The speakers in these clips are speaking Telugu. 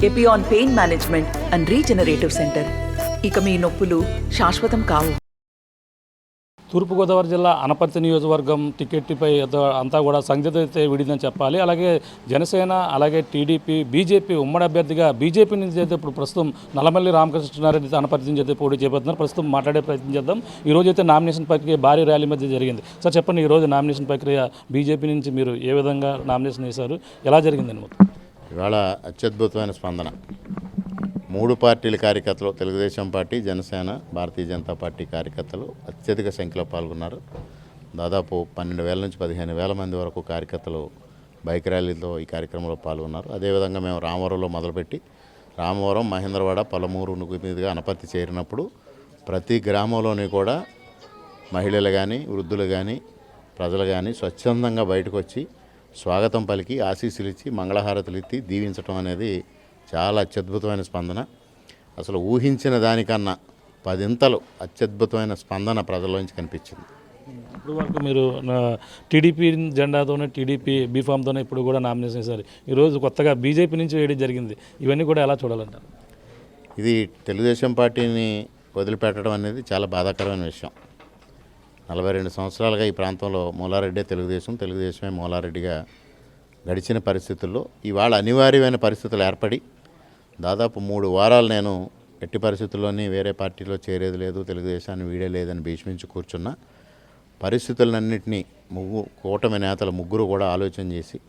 Epione pain management and regenerative centre. ఇక మీ నొప్పులు శాశ్వతం కావు. తూర్పుగోదావరి జిల్లా అనపర్తి నియోజకవర్గం టికెట్పై అంతా కూడా సంగతి అయితే విడిందని చెప్పాలి. అలాగే జనసేన, అలాగే టీడీపీ, బీజేపీ ఉమ్మడి అభ్యర్థిగా బీజేపీ నుంచి అయితే ఇప్పుడు ప్రస్తుతం నల్లమల్లి రామకృష్ణారెడ్డి అనపర్తి నుంచి అయితే పోటీ చేయబోతున్నారు. ప్రస్తుతం మాట్లాడే ప్రయత్నం చేద్దాం. ఈరోజు అయితే నామినేషన్ ప్రక్రియ భారీ ర్యాలీ మధ్య జరిగింది. సార్ చెప్పండి, ఈరోజు నామినేషన్ ప్రక్రియ బీజేపీ నుంచి మీరు ఏ విధంగా నామినేషన్ వేశారు, ఎలా జరిగిందని? ఇవాళ అత్యద్భుతమైన స్పందన. 3 పార్టీల కార్యకర్తలు, తెలుగుదేశం పార్టీ, జనసేన, భారతీయ జనతా పార్టీ కార్యకర్తలు అత్యధిక సంఖ్యలో పాల్గొన్నారు. దాదాపు 12,000 నుంచి 15,000 మంది వరకు కార్యకర్తలు బైక్ ర్యాలీతో ఈ కార్యక్రమంలో పాల్గొన్నారు. అదేవిధంగా మేము రామవరంలో మొదలుపెట్టి రామవరం, మహేంద్రవాడ, పలమూరు మీదుగా అనపర్తి చేరినప్పుడు ప్రతి గ్రామంలోని కూడా మహిళలు కానీ, వృద్ధులు కానీ, ప్రజలు కానీ స్వచ్ఛందంగా బయటకు వచ్చి స్వాగతం పలికి, ఆశీస్సులు ఇచ్చి, మంగళహారతులు ఇచ్చి దీవించడం అనేది చాలా అత్యద్భుతమైన స్పందన. అసలు ఊహించిన దానికన్నా 10 అత్యద్భుతమైన స్పందన ప్రజల్లోంచి కనిపించింది. ఇప్పుడు వరకు మీరు టీడీపీ జెండాతోనే, టీడీపీ బీఫామ్తోనే ఇప్పుడు కూడా నామినేషన్ చేశారు. ఈరోజు కొత్తగా బీజేపీ నుంచి వేయడం జరిగింది. ఇవన్నీ కూడా ఎలా చూడాలంటారు? ఇది తెలుగుదేశం పార్టీని వదిలిపెట్టడం అనేది చాలా బాధాకరమైన విషయం. 42 సంవత్సరాలుగా ఈ ప్రాంతంలో మూలారెడ్డే తెలుగుదేశమే మూలారెడ్డిగా గడిచిన పరిస్థితుల్లో ఇవాళ అనివార్యమైన పరిస్థితులు ఏర్పడి దాదాపు 3 వారాలు నేను ఎట్టి పరిస్థితుల్లోని వేరే పార్టీలో చేరేది లేదు, తెలుగుదేశాన్ని వీడలేదని భీష్మించి కూర్చున్న పరిస్థితులన్నింటినీ కూటమి నేతలు ముగ్గురు కూడా ఆలోచన చేసి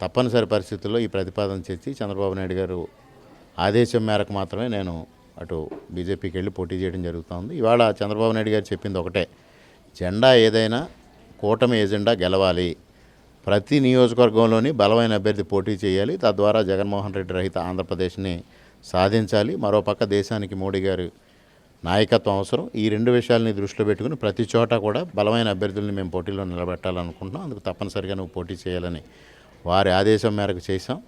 తప్పనిసరి పరిస్థితుల్లో ఈ ప్రతిపాదన చేసి చంద్రబాబు నాయుడు గారు ఆదేశం మేరకు మాత్రమే నేను అటు బీజేపీకి వెళ్ళి పోటీ చేయడం జరుగుతుంది. ఇవాళ చంద్రబాబు నాయుడు గారు చెప్పింది ఒకటే, జెండా ఏదైనా కూటమి ఎజెండా గెలవాలి, ప్రతి నియోజకవర్గంలోని బలమైన అభ్యర్థి పోటీ చేయాలి, తద్వారా జగన్మోహన్ రెడ్డి రహిత ఆంధ్రప్రదేశ్ని సాధించాలి, మరోపక్క దేశానికి మోడీ గారి నాయకత్వం అవసరం. ఈ 2 విషయాలని దృష్టిలో పెట్టుకుని ప్రతి చోట కూడా బలమైన అభ్యర్థుల్ని మేము పోటీలో నిలబెట్టాలనుకుంటున్నాం. అందుకు తప్పనిసరిగా నువ్వు పోటీ చేయాలని వారి ఆదేశం మేరకు చేశాం.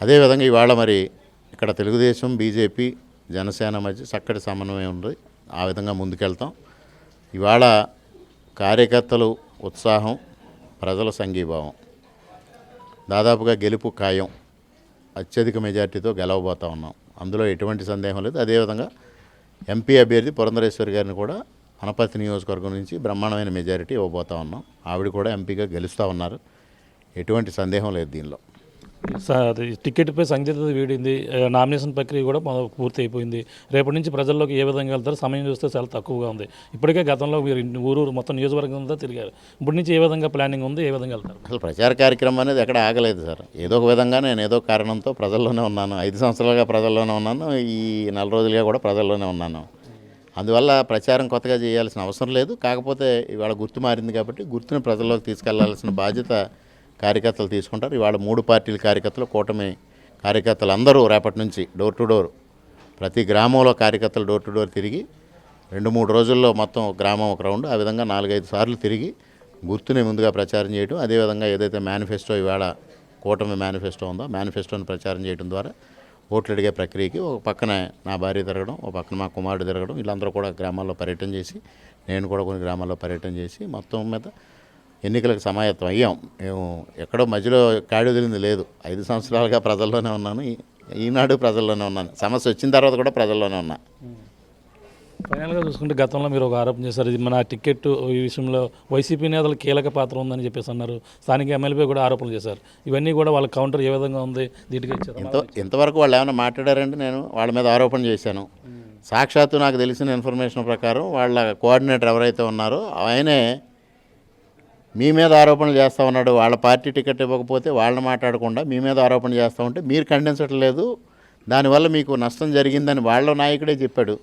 అదేవిధంగా ఇవాళ మరి ఇక్కడ తెలుగుదేశం, బీజేపీ, జనసేన మధ్య చక్కటి సమన్వయం ఉంది. ఆ విధంగా ముందుకెళ్తాం. ఇవాళ కార్యకర్తలు ఉత్సాహం, ప్రజల సంఘీభావం, దాదాపుగా గెలుపు ఖాయం, అత్యధిక మెజార్టీతో గెలవబోతా ఉన్నాం. అందులో ఎటువంటి సందేహం లేదు. అదేవిధంగా ఎంపీ అభ్యర్థి పురంధరేశ్వరి గారిని కూడా అనపర్తి నియోజకవర్గం నుంచి బ్రహ్మాండమైన మెజారిటీ ఇవ్వబోతా ఉన్నాం. ఆవిడ కూడా ఎంపీగా గెలుస్తూ ఉన్నారు. ఎటువంటి సందేహం లేదు దీనిలో. సార్, టికెట్పై సంగతి వీడింది, నామినేషన్ ప్రక్రియ కూడా పూర్తి అయిపోయింది. రేపటి నుంచి ప్రజల్లోకి ఏ విధంగా వెళ్తారు? సమయం చూస్తే చాలా తక్కువగా ఉంది. ఇప్పటికే గతంలో మీరు ఊరు మొత్తం నియోజకవర్గం అంతా తిరిగారు. ఇప్పటి నుంచి ఏ విధంగా ప్లానింగ్ ఉంది, ఏ విధంగా వెళ్తారు? అసలు ప్రచార కార్యక్రమం అనేది ఎక్కడ ఆగలేదు సార్. ఏదో ఒక విధంగా నేను ఏదో కారణంతో ప్రజల్లోనే ఉన్నాను. 5 సంవత్సరాలుగా ప్రజల్లోనే ఉన్నాను. ఈ 4 రోజులుగా కూడా ప్రజల్లోనే ఉన్నాను. అందువల్ల ప్రచారం కొత్తగా చేయాల్సిన అవసరం లేదు. కాకపోతే ఇవాళ గుర్తు మారింది కాబట్టి గుర్తుని ప్రజల్లోకి తీసుకెళ్లాల్సిన బాధ్యత కార్యకర్తలు తీసుకుంటారు. ఇవాళ 3 పార్టీల కార్యకర్తలు, కూటమి కార్యకర్తలు అందరూ రేపటి నుంచి డోర్ టు డోర్ ప్రతి గ్రామంలో కార్యకర్తలు డోర్ టు డోర్ తిరిగి 2-3 రోజుల్లో మొత్తం గ్రామం ఒక రౌండ్, ఆ విధంగా 4-5 సార్లు తిరిగి గుర్తుని ముందుగా ప్రచారం చేయడం, అదేవిధంగా ఏదైతే మేనిఫెస్టో ఇవాళ కూటమి మేనిఫెస్టో ఉందో మేనిఫెస్టోని ప్రచారం చేయడం ద్వారా ఓట్లు అడిగే ప్రక్రియకి ఒక పక్కన నా భార్య తిరగడం, ఒక పక్కన మా కుమారుడు తిరగడం, వీళ్ళందరూ కూడా గ్రామాల్లో పర్యటన చేసి, నేను కూడా కొన్ని గ్రామాల్లో పర్యటన చేసి మొత్తం మీద ఎన్నికలకు సమాయత్తం అయ్యాం. మేము ఎక్కడో మధ్యలో కాడి వదిలింది లేదు. 5 సంవత్సరాలుగా ప్రజల్లోనే ఉన్నాను. ఈనాడు ప్రజల్లోనే ఉన్నాను. సమస్య వచ్చిన తర్వాత కూడా ప్రజల్లోనే ఉన్నా. ఫైనల్గా చూసుకుంటే గతంలో మీరు ఒక ఆరోపణ చేశారు, ఇది మన టికెట్ ఈ విషయంలో వైసీపీ నేతలు కీలక పాత్ర ఉందని చెప్పేసి అన్నారు. స్థానిక ఎమ్మెల్యే కూడా ఆరోపణలు చేశారు. ఇవన్నీ కూడా వాళ్ళ కౌంటర్ ఏ విధంగా ఉంది, దీటికి ఇచ్చారు? ఇంతవరకు వాళ్ళు ఏమైనా మాట్లాడారంటే నేను వాళ్ళ మీద ఆరోపణ చేశాను. సాక్షాత్తు నాకు తెలిసిన ఇన్ఫర్మేషన్ ప్రకారం వాళ్ళ కోఆర్డినేటర్ ఎవరైతే ఉన్నారో ఆయనే మీ మీద ఆరోపణలు చేస్తూ ఉన్నాడు. వాళ్ళ పార్టీ టికెట్ ఇవ్వకపోతే వాళ్ళని మాట్లాడకుండా మీ మీద ఆరోపణ చేస్తూ ఉంటే మీరు ఖండించట్లేదు, దానివల్ల మీకు నష్టం జరిగిందని వాళ్ళ నాయకుడే చెప్పాడు.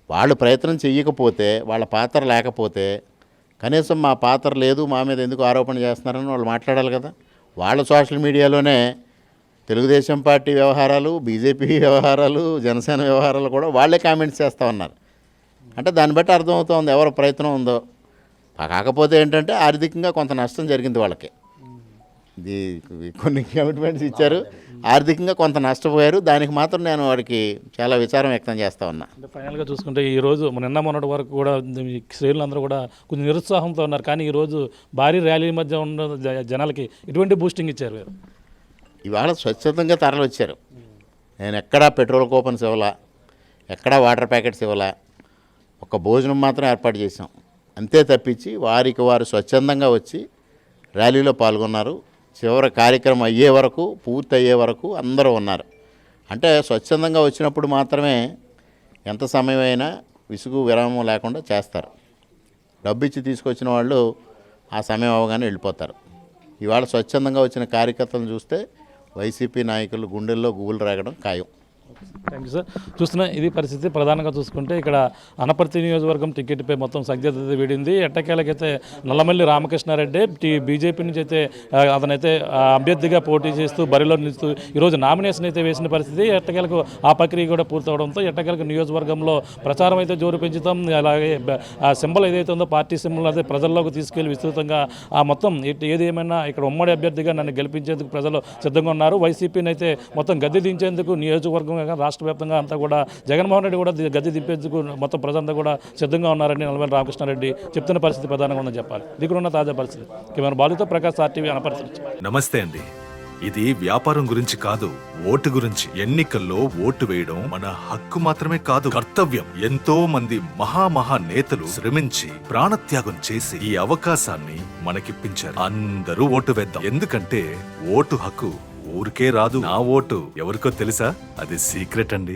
వాళ్ళు ప్రయత్నం చెయ్యకపోతే, వాళ్ళ పాత్ర లేకపోతే, కనీసం మా పాత్ర లేదు, మా మీద ఎందుకు ఆరోపణ చేస్తున్నారని వాళ్ళు మాట్లాడాలి కదా. వాళ్ళ సోషల్ మీడియాలోనే తెలుగుదేశం పార్టీ వ్యవహారాలు, బీజేపీ వ్యవహారాలు, జనసేన వ్యవహారాలు కూడా వాళ్ళే కామెంట్స్ చేస్తూ ఉన్నారు. అంటే దాన్ని బట్టి అర్థమవుతోంది ఎవరి ప్రయత్నం ఉందో. కాకపోతే ఏంటంటే ఆర్థికంగా కొంత నష్టం జరిగింది వాళ్ళకి. ఇది కొన్ని కమిట్మెంట్స్ ఇచ్చారు, ఆర్థికంగా కొంత నష్టపోయారు. దానికి మాత్రం నేను వాడికి చాలా విచారం వ్యక్తం చేస్తూ ఉన్నా. ఫైనల్గా చూసుకుంటే ఈరోజు మొన్నటి వరకు కూడా శ్రేణులు అందరూ కూడా కొంచెం నిరుత్సాహంతో ఉన్నారు. కానీ ఈరోజు భారీ ర్యాలీ మధ్య ఉన్న జనాలకి ఎటువంటి బూస్టింగ్ ఇచ్చారు? ఇవాళ స్వచ్ఛందంగా తరలి వచ్చారు. నేను ఎక్కడా పెట్రోల్ కూపన్స్ ఇవ్వాలా, ఎక్కడా వాటర్ ప్యాకెట్స్ ఇవ్వాలా, ఒక భోజనం మాత్రం ఏర్పాటు చేసాం. అంతే తప్పించి వారికి వారు స్వచ్ఛందంగా వచ్చి ర్యాలీలో పాల్గొన్నారు. చివరి కార్యక్రమం అయ్యే వరకు, పూర్తి అయ్యే వరకు అందరూ ఉన్నారు. అంటే స్వచ్ఛందంగా వచ్చినప్పుడు మాత్రమే ఎంత సమయం అయినా విసుగు విరామం లేకుండా చేస్తారు. డబ్బు ఇచ్చి తీసుకొచ్చిన వాళ్ళు ఆ సమయం అవగానే వెళ్ళిపోతారు. ఇవాళ స్వచ్ఛందంగా వచ్చిన కార్యకర్తలను చూస్తే వైసీపీ నాయకులు గుండెల్లో గుబులు రేగడం ఖాయం. Thank you sir. చూస్తున్నా ఇది పరిస్థితి. ప్రధానంగా చూసుకుంటే ఇక్కడ అనపర్తి నియోజకవర్గం టికెట్పై మొత్తం సందిగ్ధత వీడింది. ఎట్టకేలకైతే నల్లమల్లి రామకృష్ణారెడ్డి బీజేపీ నుంచి అయితే అతనైతే అభ్యర్థిగా పోటీ చేస్తూ బరిలో నిలుస్తూ ఈరోజు నామినేషన్ అయితే వేసిన పరిస్థితి. ఎట్టకేలకు ఆ ప్రక్రియ కూడా పూర్తవడంతో ఎట్టకేలకు నియోజకవర్గంలో ప్రచారం అయితే జోరు పెంచుతాం. అలాగే ఆ సింబల్ ఏదైతే ఉందో పార్టీ సింబల్ అయితే ప్రజల్లోకి తీసుకెళ్లి విస్తృతంగా ఆ మొత్తం ఏది ఏమైనా ఇక్కడ ఉమ్మడి అభ్యర్థిగా నన్ను గెలిపించేందుకు ప్రజలు సిద్ధంగా ఉన్నారు. వైసీపీని అయితే మొత్తం గద్దె దించేందుకు నియోజకవర్గం రాష్ట్ర వ్యాప్తంగా అంతా కూడా జగన్మోహన్ రెడ్డి కూడా గద్దె దింపేందుకు మొత్తం ప్రజలంతా కూడా సిద్ధంగా ఉన్నారని నల్లమల్లి రామకృష్ణారెడ్డి చెప్తున్న పరిస్థితి ప్రధానంగా ఉందని చెప్పాలి. దిగులు ఉన్న తాజా పరిస్థితి కెమెరా బాలుతో ప్రకాష్ ఆర్టీవీ అనపర్తి. నమస్తే అండి. ఇది వ్యాపారం గురించి కాదు, ఓటు గురించి. ఎన్నికల్లో ఓటు వేయడం మన హక్కు మాత్రమే కాదు, కర్తవ్యం. ఎంతో మంది మహా నేతలు శ్రమించి ప్రాణత్యాగం చేసి ఈ అవకాశాన్ని మనకిప్పించారు. అందరూ ఓటు వేద్దాం. ఎందుకంటే ఓటు హక్కు ఊరికే రాదు. నా ఓటు ఎవరికో తెలుసా? అది సీక్రెట్ అండి.